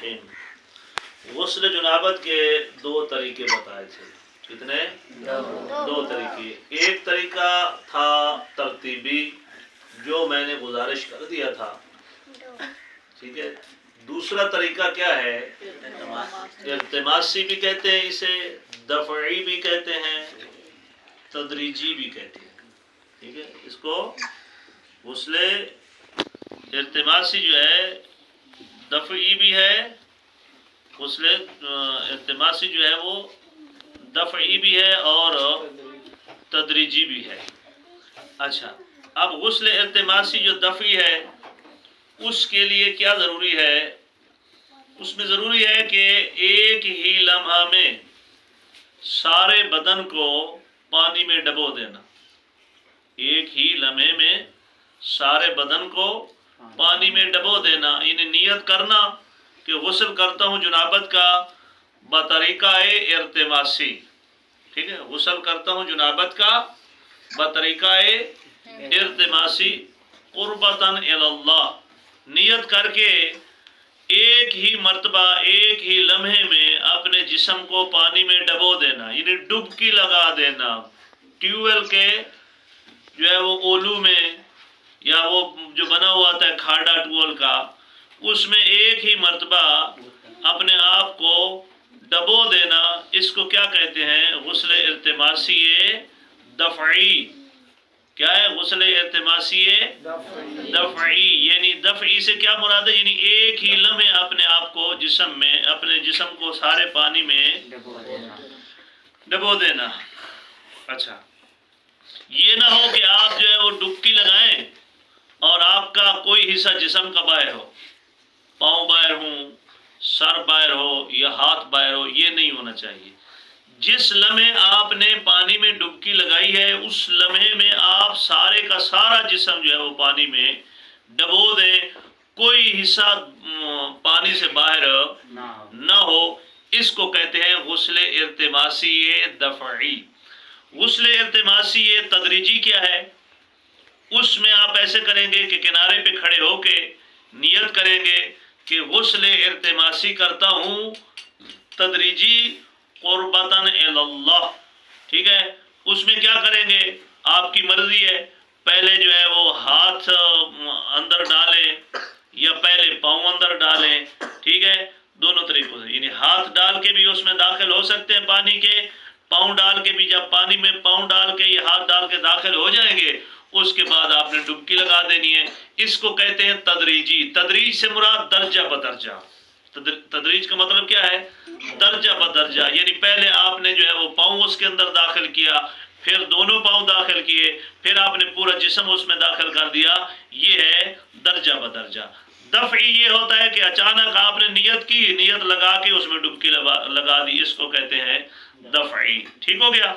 الرحیم۔ غسل جنابت کے دو طریقے بتائے تھے۔ کتنے؟ دو طریقے۔ ایک طریقہ تھا ترتیبی جو میں نے گزارش کر دیا تھا، ٹھیک ہے۔ دوسرا طریقہ کیا ہے؟ التماسی بھی کہتے ہیں اسے، دفعی بھی کہتے ہیں، تدریجی بھی کہتے ہیں، ٹھیک ہے۔ اس کو غسل التماسی جو ہے دفعی بھی ہے، غسل التماسی جو ہے وہ دفعی بھی ہے اور تدریجی بھی ہے۔ اچھا، اب غسل التماسی جو دفعی ہے اس کے لیے کیا ضروری ہے؟ اس میں ضروری ہے کہ ایک ہی لمحہ میں سارے بدن کو پانی میں ڈبو دینا۔ ایک ہی لمحے میں سارے بدن کو پانی میں ڈبو دینا، یعنی نیت کرنا کہ غسل کرتا ہوں جنابت کا بطریقہ التماسی، ٹھیک ہے۔ غسل کرتا ہوں جنابت کا بطریقہ التماسی قربتاً الی اللہ، نیت کر کے ایک ہی مرتبہ ایک ہی لمحے میں اپنے جسم کو پانی میں ڈبو دینا، یعنی ڈبکی لگا دینا۔ ٹیوب ویل کے جو ہے وہ اولو میں یا وہ جو بنا ہوا تھا کھاڈا ٹول کا، اس میں ایک ہی مرتبہ اپنے آپ کو ڈبو دینا، اس کو کیا کہتے ہیں؟ غسل التماسی دفعی۔ کیا ہے غسل التماسی دفعی؟ یعنی دفعی سے کیا مراد ہے؟ یعنی ایک ہی لمحے اپنے آپ کو جسم میں، اپنے جسم کو سارے پانی میں ڈبو دینا۔ اچھا، یہ نہ ہو کہ آپ جو ہے وہ ڈبکی لگائیں اور آپ کا کوئی حصہ جسم کا باہر ہو، پاؤں باہر ہوں، سر باہر ہو یا ہاتھ باہر ہو، یہ نہیں ہونا چاہیے۔ جس لمحے آپ نے پانی میں ڈبکی لگائی ہے اس لمحے میں آپ سارے کا سارا جسم جو ہے وہ پانی میں ڈبو دیں، کوئی حصہ پانی سے باہر نہ ہو۔ اس کو کہتے ہیں غسل التماسی دفعی۔ غسل التماسی تدریجی کیا ہے؟ اس میں آپ ایسے کریں گے کہ کنارے پہ کھڑے ہو کے نیت کریں گے کہ غسل التماسی کرتا ہوں تدریجی قربتاً الی اللہ، ٹھیک ہے۔ اس میں کیا کریں گے؟ آپ کی مرضی ہے، پہلے جو ہے وہ ہاتھ اندر ڈالیں یا پہلے پاؤں اندر ڈالیں، ٹھیک ہے۔ دونوں طریقوں سے، یعنی ہاتھ ڈال کے بھی اس میں داخل ہو سکتے ہیں پانی کے، پاؤں ڈال کے بھی، جب پانی میں پاؤں ڈال کے یا ہاتھ ڈال کے داخل ہو جائیں گے اس کے بعد آپ نے ڈبکی لگا دینی ہے۔ اس کو کہتے ہیں تدریجی۔ تدریج سے مراد درجہ بدرجہ۔ تدریج کا مطلب کیا ہے؟ درجہ بدرجہ، یعنی پہلے آپ نے جو ہے وہ پاؤں اس کے اندر داخل کیا، پھر دونوں پاؤں داخل کیے، پھر آپ نے پورا جسم اس میں داخل کر دیا، یہ ہے درجہ بدرجہ۔ دفعی یہ ہوتا ہے کہ اچانک آپ نے نیت کی، نیت لگا کے اس میں ڈبکی لگا دی، اس کو کہتے ہیں دفعی۔ ٹھیک ہو گیا؟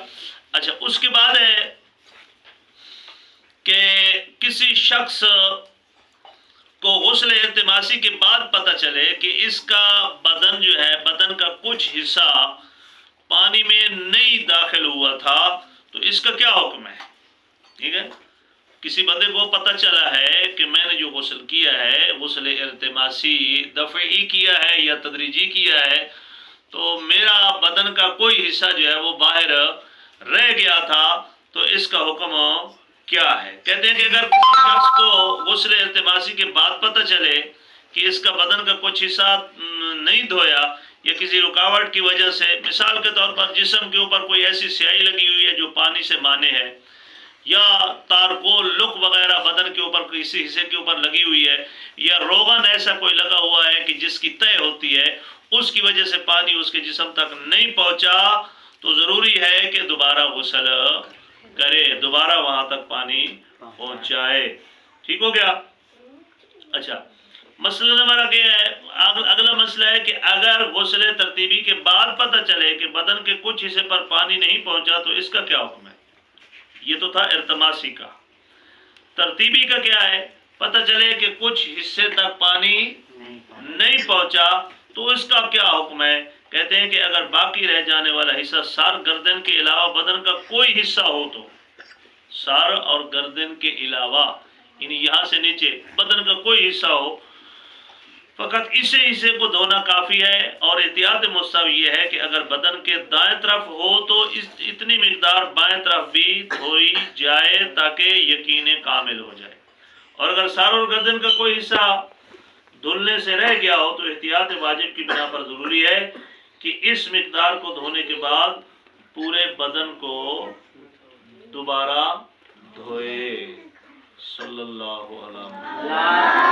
اچھا، اس کے بعد ہے کہ کسی شخص کو غسل التماسی کے بعد پتہ چلے کہ اس کا بدن جو ہے، بدن کا کچھ حصہ پانی میں نہیں داخل ہوا تھا، تو اس کا کیا حکم ہے؟ ٹھیک ہے، کسی بندے کو پتہ چلا ہے کہ میں نے جو غسل کیا ہے غسل التماسی دفعی کیا ہے یا تدریجی کیا ہے، تو میرا بدن کا کوئی حصہ جو ہے وہ باہر رہ گیا تھا، تو اس کا حکم کیا ہے؟ کہتے ہیں کہ اگر کسی شخص کو غسل التماسی کے بعد پتہ چلے کہ اس کا بدن کا کچھ حصہ نہیں دھویا یا کسی رکاوٹ کی وجہ سے، مثال کے طور پر جسم کے اوپر کوئی ایسی سیاہی لگی ہوئی ہے جو پانی سے مانے ہے، یا تارکول لک وغیرہ بدن کے اوپر کسی حصے کے اوپر لگی ہوئی ہے، یا روغن ایسا کوئی لگا ہوا ہے کہ جس کی تہ ہوتی ہے، اس کی وجہ سے پانی اس کے جسم تک نہیں پہنچا، تو ضروری ہے کہ دوبارہ غسل کرے، دوبارہ وہاں تک پانی پہنچائے۔ ٹھیک ہو گیا؟ اچھا، مسئلہ ہمارا کیا ہے؟ اگلا مسئلہ ہے کہ اگر غسل ترتیبی کے بعد پتہ چلے کہ بدن کے کچھ حصے پر پانی نہیں پہنچا، تو اس کا کیا حکم ہے؟ یہ تو تھا التماسی کا۔ ترتیبی کا کیا ہے؟ پتہ چلے کہ کچھ حصے تک پانی نہیں پہنچا، تو اس کا کیا حکم ہے؟ کہتے ہیں کہ اگر باقی رہ جانے والا حصہ سر گردن کے علاوہ بدن کا کوئی حصہ ہو، تو سر اور گردن کے علاوہ، یعنی یہاں سے نیچے بدن کا کوئی حصہ ہو، فقط اسے حصے کو دھونا کافی ہے، اور احتیاط مستحب یہ ہے کہ اگر بدن کے دائیں طرف ہو تو اتنی مقدار بائیں طرف بھی دھوئی جائے تاکہ یقین کامل ہو جائے، اور اگر سر اور گردن کا کوئی حصہ دھلنے سے رہ گیا ہو تو احتیاط واجب کی بنا پر ضروری ہے کہ اس مقدار کو دھونے کے بعد پورے بدن کو دوبارہ دھوئے۔ صلی اللہ علیہ وسلم۔